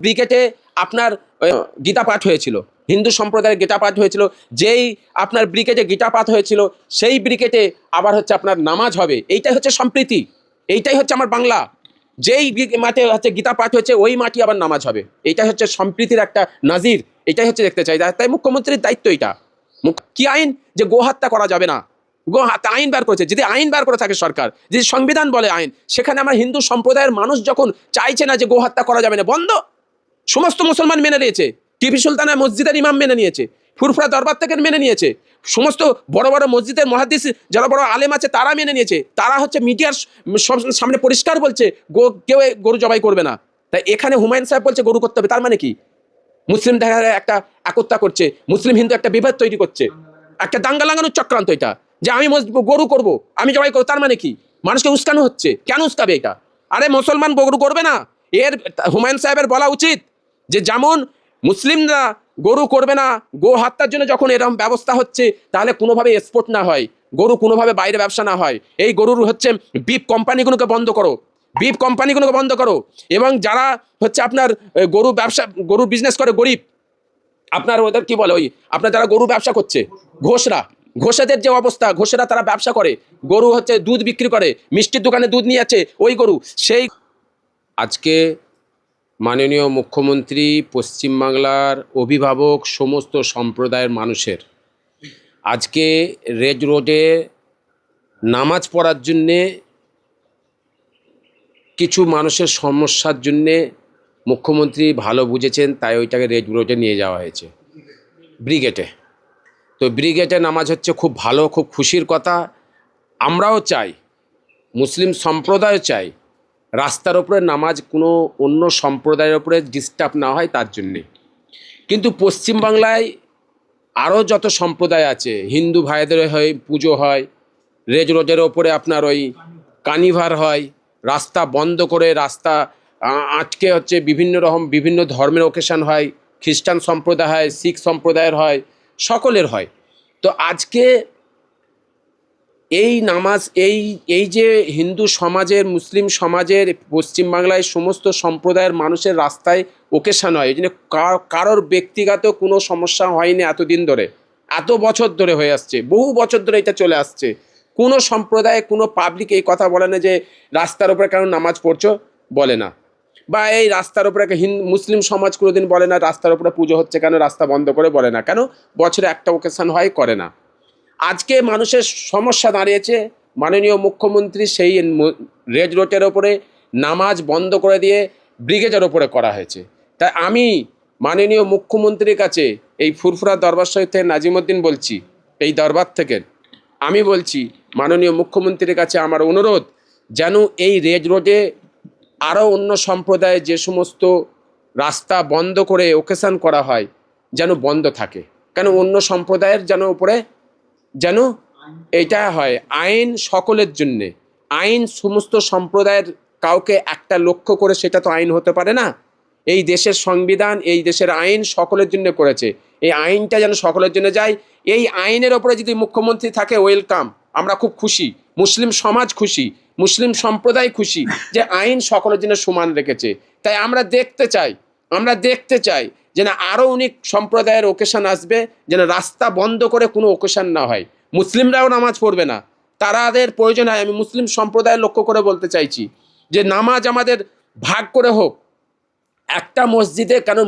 ব্রিগেডে আপনার গীতা পাঠ হয়েছিল, হিন্দু সম্প্রদায়ের গীতা পাঠ হয়েছিল। যেই আপনার ব্রিগেডে গীতা পাঠ হয়েছিল সেই ব্রিগেডে আবার হচ্ছে আপনার নামাজ হবে। এইটাই হচ্ছে সম্প্রীতি, এইটাই হচ্ছে আমার বাংলা। যেই মাঠে হচ্ছে গীতা পাঠ হয়েছে ওই মাটি আবার নামাজ হবে। এইটাই হচ্ছে সম্প্রীতির একটা নাজির, এটাই হচ্ছে দেখতে চাই। তাই মুখ্যমন্ত্রীর দায়িত্ব এটা। কি আইন যে গো হত্যা করা যাবে না, গো আইন বার করেছে। যদি আইন বার করে থাকে সরকার, যদি সংবিধান বলে আইন, সেখানে আমার হিন্দু সম্প্রদায়ের মানুষ যখন চাইছে না যে গো হত্যা করা যাবে না, বন্ধ। সমস্ত মুসলমান মেনে নিয়েছে, টিপু সুলতানের মসজিদের ইমাম মেনে নিয়েছে, ফুরফুরা দরবার থেকে মেনে নিয়েছে, সমস্ত বড় বড় মসজিদের মুহাদ্দিস যারা বড় আলেম আছে তারা মেনে নিয়েছে। তারা হচ্ছে মিডিয়ার সামনে পরিষ্কার বলছে কেউ গরু জবাই করবে না। তাই এখানে হুমায়ুন সাহেব বলছে গরু করতে হবে, তার মানে কি? মুসলিম দেখা একটা একতা করছে, মুসলিম হিন্দু একটা বিভেদ তৈরি করছে, একটা দাঙ্গা লাগানোর চক্রান্ত এটা, যে আমি গরু করব, আমি জবাই করবো। তার মানে কি? মানুষকে উস্কানো হচ্ছে। কেন উস্কাবে এটা? আরে মুসলমান গরু করবে না, এর হুমায়ুন সাহেবের বলা উচিত যে যেমন মুসলিমরা গরু করবে না, গো হত্যার জন্য যখন এরকম ব্যবস্থা হচ্ছে, তাহলে কোনোভাবে এক্সপোর্ট না হয় গরু, কোনোভাবে বাইরে ব্যবসা না হয়। এই গরুর হচ্ছে বিপ কোম্পানিগুলোকে বন্ধ করো, বিপ কোম্পানিগুলোকে বন্ধ করো। এবং যারা হচ্ছে আপনার গরু ব্যবসা, গরু বিজনেস করে গরিব, আপনার ওদের কি বলে, ওই আপনার যারা গরু ব্যবসা করছে, ঘোষরা, ঘোষেদের যে অবস্থা, ঘোষেরা তারা ব্যবসা করে, গরু হচ্ছে দুধ বিক্রি করে, মিষ্টির দোকানে দুধ নিয়ে যাচ্ছে ওই গরু। সেই আজকে মাননীয় মুখ্যমন্ত্রী পশ্চিমবাংলার অভিভাবক সমস্ত সম্প্রদায়ের মানুষের আজকে রেড রোডে নামাজ পড়ার জন্যে কিছু মানুষের সমস্যার জন্যে মুখ্যমন্ত্রী ভালো বুঝেছেন, তাই ওইটাকে রেড রোডে নিয়ে যাওয়া হয়েছে, ব্রিগেডে। তো ব্রিগেডে নামাজ হচ্ছে খুব ভালো, খুব খুশির কথা। আমরাও চাই, মুসলিম সম্প্রদায়ও চাই রাস্তার ওপরে নামাজ কোনো অন্য সম্প্রদায়ের ওপরে ডিস্টার্ব না হয়, তার জন্যে। কিন্তু পশ্চিমবাংলায় আরও যত সম্প্রদায় আছে, হিন্দু ভাইদের হয় পুজো হয়, রেড রোডের ওপরে আপনার ওই কানিভার হয়, রাস্তা বন্ধ করে রাস্তা আটকে হচ্ছে বিভিন্ন রকম বিভিন্ন ধর্মের ওকেশন হয়, খ্রিস্টান সম্প্রদায় হয়, শিখ সম্প্রদায়ের হয়, সকলের হয়। তো আজকে এই নামাজ, এই যে হিন্দু সমাজের, মুসলিম সমাজের, পশ্চিমবাংলায় সমস্ত সম্প্রদায়ের মানুষের রাস্তায় ওকেশন হয়, এই জন্য কারোর ব্যক্তিগত কোনো সমস্যা হয়নি এতদিন ধরে, এত বছর ধরে হয়ে আসছে, বহু বছর ধরে এটা চলে আসছে। কোনো সম্প্রদায়, কোনো পাবলিক এই কথা বলে না যে রাস্তার উপরে কেন নামাজ পড়ছো, বলে না। বা এই রাস্তার উপরে মুসলিম সমাজ কোনোদিন বলে না রাস্তার উপরে পুজো হচ্ছে কেন, রাস্তা বন্ধ করে, বলে না। কেন? বছরে একটা ওকেশন হয়, করে না। আজকে মানুষের সমস্যা দাঁড়িয়েছে, মাননীয় মুখ্যমন্ত্রী সেই রেড রোডের ওপরে নামাজ বন্ধ করে দিয়ে ব্রিগেডের ওপরে করা হয়েছে। তাই আমি মাননীয় মুখ্যমন্ত্রীর কাছে এই ফুরফুরা দরবার শরীফ থেকে নাজিমুদ্দিন বলছি, এই দরবার থেকে আমি বলছি মাননীয় মুখ্যমন্ত্রীর কাছে আমার অনুরোধ, যেন এই রেড রোডে আরও অন্য সম্প্রদায়ে যে সমস্ত রাস্তা বন্ধ করে ওকেশন করা হয় যেন বন্ধ থাকে। কেন? অন্য সম্প্রদায়ের যেন উপরে যেন এটা হয় আইন সকলের জন্যে, আইন সমস্ত সম্প্রদায়ের কাউকে একটা লক্ষ্য করে সেটা তো আইন হতে পারে না। এই দেশের সংবিধান, এই দেশের আইন সকলের জন্য করেছে, এই আইনটা যেন সকলের জন্য যায়। এই আইনের ওপরে যদি মুখ্যমন্ত্রী থাকে, ওয়েলকাম, আমরা খুব খুশি, মুসলিম সমাজ খুশি, মুসলিম সম্প্রদায় খুশি যে আইন সকলের জন্য সমান রেখেছে। তাই আমরা দেখতে চাই যেন আরও অনেক সম্প্রদায়ের ওকেশন আসবে, যেন রাস্তা বন্ধ করে কোনো ওকেশন না হয়। মুসলিমরাও নামাজ পড়বে না, তাদের প্রয়োজন হয়। আমি মুসলিম সম্প্রদায়ের লক্ষ্য করে বলতে চাইছি যে নামাজ আমাদের ভাগ করে হোক। একটা মসজিদে কেন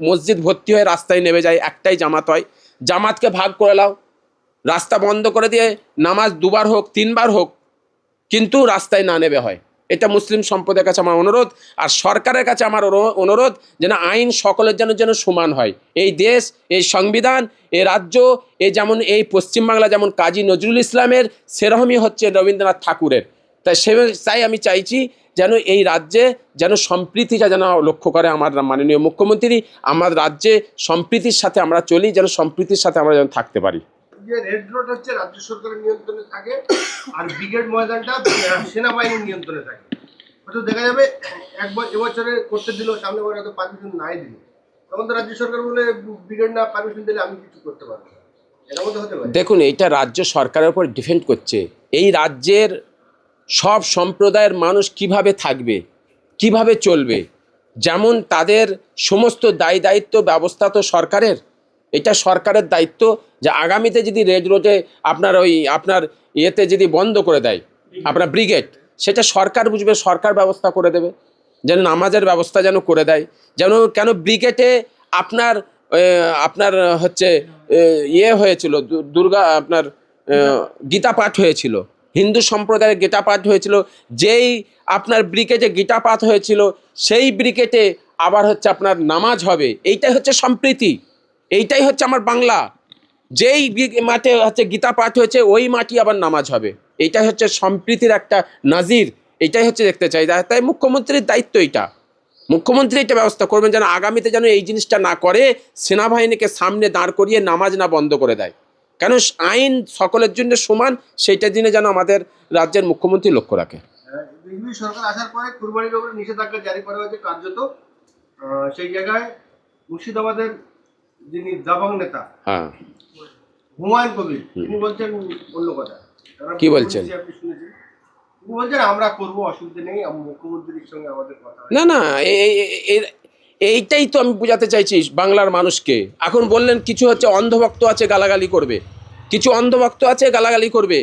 মসজিদ ভর্তি হয়ে রাস্তায় নেমে যায়, একটাই জামাত হয়, জামাতকে ভাগ করে নাও, রাস্তা বন্ধ করে দিয়ে নামাজ দুবার হোক, তিনবার হোক, কিন্তু রাস্তায় না নেমে হয়। এটা মুসলিম সম্প্রদায়ের কাছে আমার অনুরোধ। আর সরকারের কাছে আমার অনুরোধ যেন আইন সকলের যেন সমান হয়। এই দেশ, এই সংবিধান, এই রাজ্য, এই যেমন এই পশ্চিমবাংলা যেমন কাজী নজরুল ইসলামের, সেরকমই হচ্ছে রবীন্দ্রনাথ ঠাকুরের। তাই আমি চাইছি যেন এই রাজ্যে যেন সম্প্রীতিটা যেন লক্ষ্য করে আমার মাননীয় মুখ্যমন্ত্রী, আমার রাজ্যে সম্প্রীতির সাথে আমরা চলি, যেন সম্প্রীতির সাথে আমরা যেন থাকতে পারি। যে রেড রোড হচ্ছে রাজ্য সরকারের নিয়ন্ত্রণে থাকে, আর ব্রিগেড ময়দানটা সেনাবাহিনীর নিয়ন্ত্রণে থাকে। হয়তো দেখা যাবে এবছরে করতে দিল, সামনে বার হয়তো পারমিশন নাই দিল, তখন তো রাজ্য সরকার বলে ব্রিগেড না পারমিশন দিলে আমি কিছু করতে পারবো না, এর মধ্যে হতে পারে। দেখুন, এইটা রাজ্য সরকারের উপর ডিপেন্ড করছে। এই রাজ্যের সব সম্প্রদায়ের মানুষ কিভাবে থাকবে, কিভাবে চলবে, যেমন তাদের সমস্ত দায় দায়িত্ব ব্যবস্থা তো সরকারের, এটা সরকারের দায়িত্ব যে আগামীতে যদি রেড রোডে আপনার ইয়েতে যদি বন্ধ করে দেয় আপনার ব্রিগেড, সেটা সরকার বুঝবে, সরকার ব্যবস্থা করে দেবে, যেন নামাজের ব্যবস্থা যেন করে দেয়। যেন কেন ব্রিগেডে আপনার আপনার হচ্ছে ইয়ে হয়েছিল, দুর্গা আপনার গীতা পাঠ হয়েছিল, হিন্দু সম্প্রদায়ের গীতা পাঠ হয়েছিল, যেই আপনার ব্রিগেডে গীতা পাঠ হয়েছিল সেই ব্রিগেডে আবার হচ্ছে আপনার নামাজ হবে। এইটাই হচ্ছে সম্প্রীতি, এইটাই হচ্ছে আমার বাংলা। যেই মাঠে হচ্ছে গীতা পাঠ হয়েছে ওই মাটি আবার নামাজ হবে, এইটাই হচ্ছে সম্প্রীতির একটা নাজির, এটাই হচ্ছে দেখতে চাই। তাই মুখ্যমন্ত্রীর দায়িত্ব এটা, মুখ্যমন্ত্রী এটা ব্যবস্থা করবেন যেন আগামীতে যেন এই জিনিসটা না করে, সেনাবাহিনীকে সামনে দাঁড় করিয়ে নামাজ না বন্ধ করে দেয়। কেন আইন সকলের জন্য সমান, সেইটার দিনে যেন আমাদের রাজ্যের মুখ্যমন্ত্রী লক্ষ্য রাখে। বিজেপি সরকার আসার পরে কুরবানির উপরে নিষেধাজ্ঞা জারি করা হয়েছে কার্যত। সেই জায়গায় মুর্শিদাবাদের যিনি দাবাং নেতা হ্যাঁ, হুমায়ুন কবির, তিনি বলছেন অন্য কথা। কি বলছেন? আপনি শুনেছেন, তিনি বলছেন আমরা করবো, অসুবিধা নেই, মুখ্যমন্ত্রীর সঙ্গে আমাদের কথা হয়। না না, এইটাই তো আমি বোঝাতে চাইছি বাংলার মানুষকে। এখন বললেন কিছু হচ্ছে অন্ধভক্ত আছে গালাগালি করবে, কিছু অন্ধভক্ত আছে গালাগালি করবে,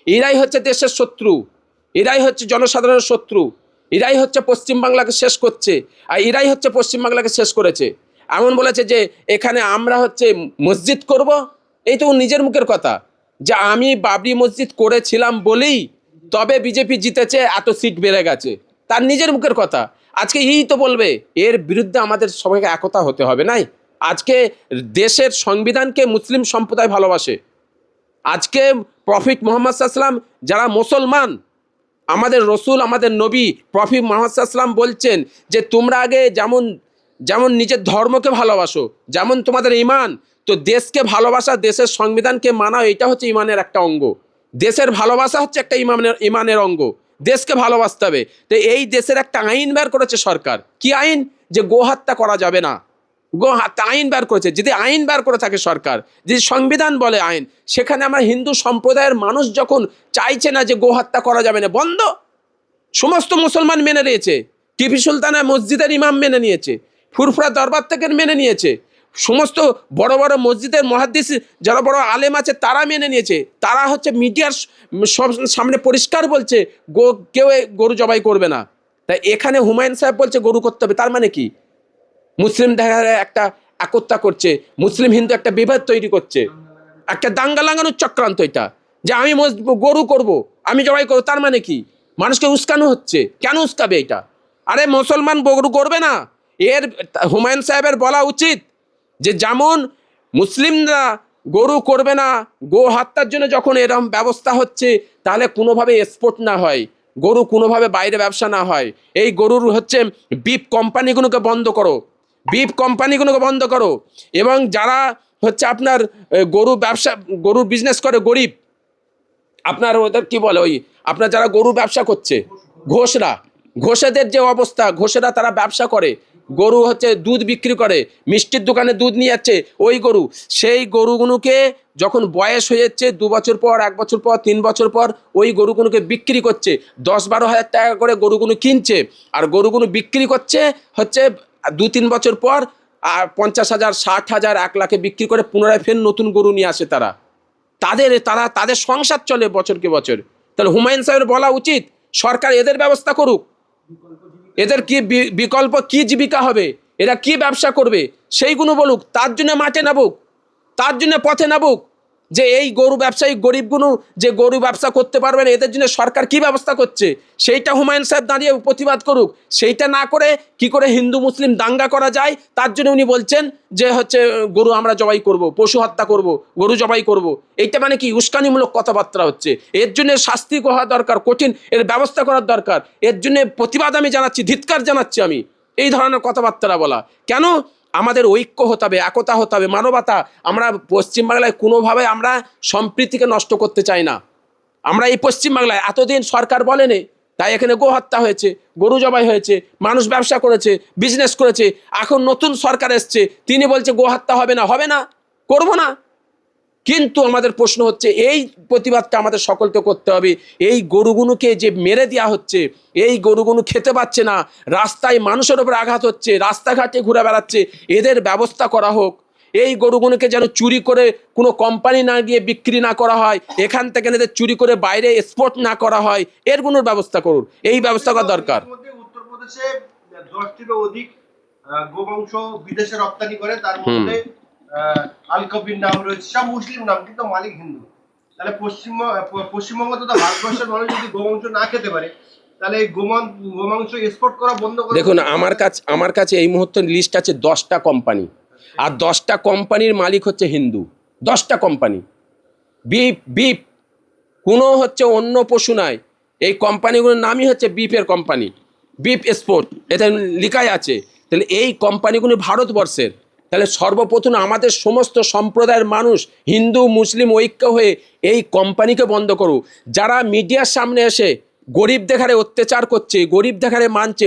এরাই হচ্ছে দেশের শত্রু, এরাই হচ্ছে জনসাধারণের শত্রু, এরাই হচ্ছে পশ্চিমবাংলাকে শেষ করছে, আর এরাই হচ্ছে পশ্চিমবাংলাকে শেষ করেছে। এমন বলেছে যে এখানে আমরা হচ্ছে মসজিদ করব, এই তো নিজের মুখের কথা, যে আমি বাবরি মসজিদ করেছিলাম বলেই তবে বিজেপি জিতেছে, এত সিট বেড়ে গেছে, তার নিজের মুখের কথা। আজকে এই তো বলবে, এর বিরুদ্ধে আমাদের সবাইকে একতা হতে হবে। নাই আজকে দেশের সংবিধানকে মুসলিম সম্প্রদায় ভালোবাসে। আজকে প্রফিট মোহাম্মদ সাল্লাম যারা মুসলমান, আমাদের রসুল আমাদের নবী প্রফিট মোহাম্মদ সাল্লাম বলছেন যে তোমরা আগে যেমন যেমন নিজের ধর্মকে ভালোবাসো, যেমন তোমাদের ইমান, তো দেশকে ভালোবাসা, দেশের সংবিধানকে মানা, এটা হচ্ছে ইমানের একটা অঙ্গ। দেশের ভালোবাসা হচ্ছে একটা ইমানের অঙ্গ, দেশকে ভালোবাসতে হবে। তো এই দেশের একটা আইন বের করেছে সরকার, কি আইন? যে গোহত্যা করা যাবে না, গোহত্যা আইন বের করেছে। যদি আইন বের করে থাকে সরকার, যদি সংবিধান বলে আইন, সেখানে আমার হিন্দু সম্প্রদায়ের মানুষ যখন চাইছে না যে গোহত্যা করা যাবে না, বন্ধ, সমস্ত মুসলমান মেনে নিয়েছে, টিপু সুলতানের মসজিদের ইমাম মেনে নিয়েছে, ফুরফুরা দরবার থেকে মেনে নিয়েছে, সমস্ত বড় বড় মসজিদের মুহাদ্দিস যারা বড় আলেম আছে তারা মেনে নিয়েছে, তারা হচ্ছে মিডিয়ার সব সামনে পরিষ্কার বলছে কেউ গরু জবাই করবে না। তাই এখানে হুমায়ুন সাহেব বলছে গরু করতে হবে, তার মানে কি? মুসলিম দেখা একটা একতা করছে, মুসলিম হিন্দু একটা বিভেদ তৈরি করছে, একটা দাঙ্গা লাগানোর চক্রান্ত এটা, যে আমি গরু করব, আমি জবাই করবো, তার মানে কি? মানুষকে উস্কানো হচ্ছে, কেন উস্কাবে এটা? আরে মুসলমান গরু করবে না, এর হুমায়ুন সাহেবের বলা উচিত যে যেমন মুসলিমরা গরু করবে না, গো হত্যার জন্য যখন এরকম ব্যবস্থা হচ্ছে, তাহলে কোনোভাবে এক্সপোর্ট না হয়, গরু কোনোভাবে বাইরে ব্যবসা না হয়, এই গরুর হচ্ছে বিফ কোম্পানিগুলোকে বন্ধ করো, বিফ কোম্পানিগুলোকে বন্ধ করো। এবং যারা হচ্ছে আপনার গরুর বিজনেস করে, গরিব আপনার ওদের কি বলে, ওই আপনার যারা গরু ব্যবসা করছে, ঘোষেদের যে অবস্থা, ঘোষেরা তারা ব্যবসা করে, গরু হচ্ছে দুধ বিক্রি করে, মিষ্টির দোকানে দুধ নিয়ে যাচ্ছে ওই গরু, সেই গরুগুলোকে যখন বয়স হয়ে যাচ্ছে 2 বছর পর, 1 বছর পর, 3 বছর পর, ওই গরুগুলোকে বিক্রি করছে 10-12 হাজার টাকা করে, গরুগুলো কিনছে আর গরুগুলো বিক্রি করছে হচ্ছে 2-3 বছর পর আর 50,000, 60,000, 1 লাখে বিক্রি করে পুনরায় ফের নতুন গরু নিয়ে আসে তারা, তাদের সংসার চলে বছরকে বছর। তাহলে হুমায়ুন সাহেবের বলা উচিত সরকার এদের ব্যবস্থা করুক, এদের কি বিকল্প কি জীবিকা হবে, এরা কি ব্যবসা করবে সেইগুলো বলুক, তার জন্য মাঠে নামুক, তার জন্য পথে নামুক, যে এই গরু ব্যবসায়ী গরিবগুলো যে গরু ব্যবসা করতে পারবে না, এদের জন্য সরকার কি ব্যবস্থা করছে সেইটা হুমায়ুন সাহেব দাঁড়িয়ে প্রতিবাদ করুক। সেইটা না করে কি করে হিন্দু মুসলিম দাঙ্গা করা যায়, তার জন্য উনি বলছেন যে হচ্ছে গরু আমরা জবাই করব, পশু হত্যা করব, গরু জবাই করব, এইটা মানে কি উস্কানিমূলক কথাবার্তা হচ্ছে। এর জন্য শাস্তি হওয়া দরকার, কঠিন এর ব্যবস্থা করার দরকার। এর জন্য প্রতিবাদ আমি জানাচ্ছি, ধিক্কার জানাচ্ছি আমি এই ধরনের কথাবার্তা বলা। কেন? আমাদের ঐক্য হতে হবে, একতা হতে হবে, মানবতা। আমরা পশ্চিমবাংলায় কোনোভাবে আমরা সম্প্রীতিকে নষ্ট করতে চাই না। আমরা এই পশ্চিমবাংলায় এতদিন সরকার বলেনি, তাই এখানে গো হত্যা হয়েছে, গরু জবাই হয়েছে, মানুষ ব্যবসা করেছে, বিজনেস করেছে। এখন নতুন সরকার এসছে, তিনি বলছে গো হত্যা হবে না, করবো না। কিন্তু আমাদের প্রশ্ন হচ্ছে এই প্রতিবাদটা আমাদের সকলকে করতে হবে। এই গরুগুলোকে যে মেরে দেওয়া হচ্ছে, এই গরুগুলো খেতে পাচ্ছে না, রাস্তায় মানুষের ওপর আঘাত হচ্ছে, রাস্তাঘাটে ঘুরে বেড়াচ্ছে, এদের ব্যবস্থা করা হোক। এই গরুগুলোকে যেন চুরি করে কোনো কোম্পানি না গিয়ে বিক্রি না করা হয়, এখান থেকে এদের চুরি করে বাইরে এক্সপোর্ট না করা হয়, এরগুলোর ব্যবস্থা করুন। এই ব্যবস্থা করা দরকার। উত্তরপ্রদেশে 10টিরও অধিক গোবংশ বিদেশে রপ্তানি করে, তার মধ্যে আল কবির নাম রয়েছে, সব মুসলিম নাম কিন্তু মালিক হিন্দু। তাহলে পশ্চিমবঙ্গ তথা ভারতবর্ষের মানুষ যদি গোবংশ না খেতে পারে, তাহলে এই গোমাংস এক্সপোর্ট করা বন্ধ করে। দেখুন, আমার কাছে এই মুহূর্তে লিস্ট আছে 10টা কোম্পানি, আর 10টা কোম্পানির মালিক হচ্ছে হিন্দু। 10টা কোম্পানি, বিপ কোনো হচ্ছে অন্য পশু নয়, এই কোম্পানিগুলোর নামই হচ্ছে বিপের কোম্পানি, বিপ এক্সপোর্ট, এটা লেখাই আছে। তাহলে এই কোম্পানিগুলি ভারতবর্ষের। তাহলে সর্বপ্রথম আমাদের সমস্ত সম্প্রদায়ের মানুষ হিন্দু মুসলিম ঐক্য হয়ে এই কোম্পানিকে বন্ধ করুক। যারা মিডিয়ার সামনে এসে গরিব দেখারে অত্যাচার করছে, গরিব দেখারে মানছে,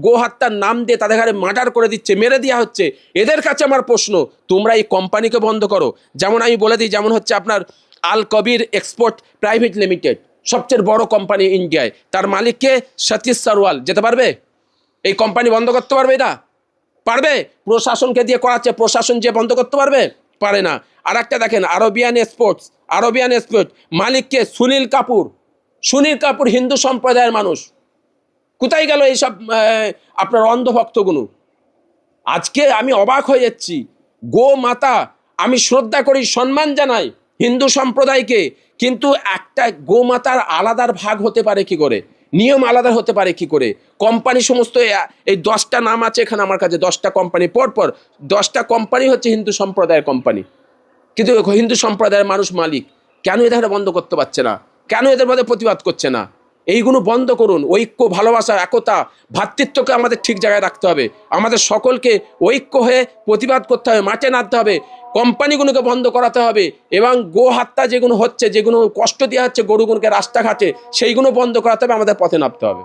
গো হত্যার নাম দিয়ে তাদের ঘরে মার্ডার করে দিচ্ছে, মেরে দেওয়া হচ্ছে, এদের কাছে আমার প্রশ্ন, তোমরা এই কোম্পানিকে বন্ধ করো। যেমন আমি বলে দিই, যেমন হচ্ছে আপনার আল কবির এক্সপোর্ট প্রাইভেট লিমিটেড, সবচেয়ে বড় কোম্পানি ইন্ডিয়ায়, তার মালিককে সতীশ সরওয়াল, যেতে পারবে? এই কোম্পানি বন্ধ করতে পারবে? এটা পারবে? প্রশাসনকে দিয়ে করাচ্ছে, প্রশাসন যে বন্ধ করতে পারবে? পারে না। আর একটা দেখেন আরবিয়ান এক্সপোর্ট মালিককে সুনীল কাপুর হিন্দু সম্প্রদায়ের মানুষ। কোথায় গেল এইসব আপনার অন্ধভক্তগুলো? আজকে আমি অবাক হয়ে যাচ্ছি। গো মাতা আমি শ্রদ্ধা করি, সম্মান জানাই হিন্দু সম্প্রদায়কে, কিন্তু একটা গোমাতার আলাদার ভাগ হতে পারে কি করে, নিয়ম আলাদা হতে পারে কি করে? কোম্পানি সমস্ত এই 10টা নাম আছে এখানে আমার কাছে, 10টা কোম্পানি, পরপর 10টা কোম্পানি হচ্ছে হিন্দু সম্প্রদায়ের কোম্পানি, কিন্তু হিন্দু সম্প্রদায়ের মানুষ মালিক। কেন এদের বন্ধ করতে পারছে না? কেন এদের মধ্যে প্রতিবাদ করছে না? এইগুলো বন্ধ করুন। ঐক্য, ভালোবাসা, একতা, ভ্রাতৃত্বকে আমাদের ঠিক জায়গায় রাখতে হবে। আমাদের সকলকে ঐক্য হয়ে প্রতিবাদ করতে হবে, মাঠে নামতে হবে, কোম্পানিগুলোকে বন্ধ করাতে হবে, এবং গো হত্যা যেগুলো হচ্ছে, যেগুলো কষ্ট দেওয়া হচ্ছে গরুগুলোকে রাস্তাঘাটে, সেইগুলো বন্ধ করাতে হবে, আমাদের পথে নামতে হবে।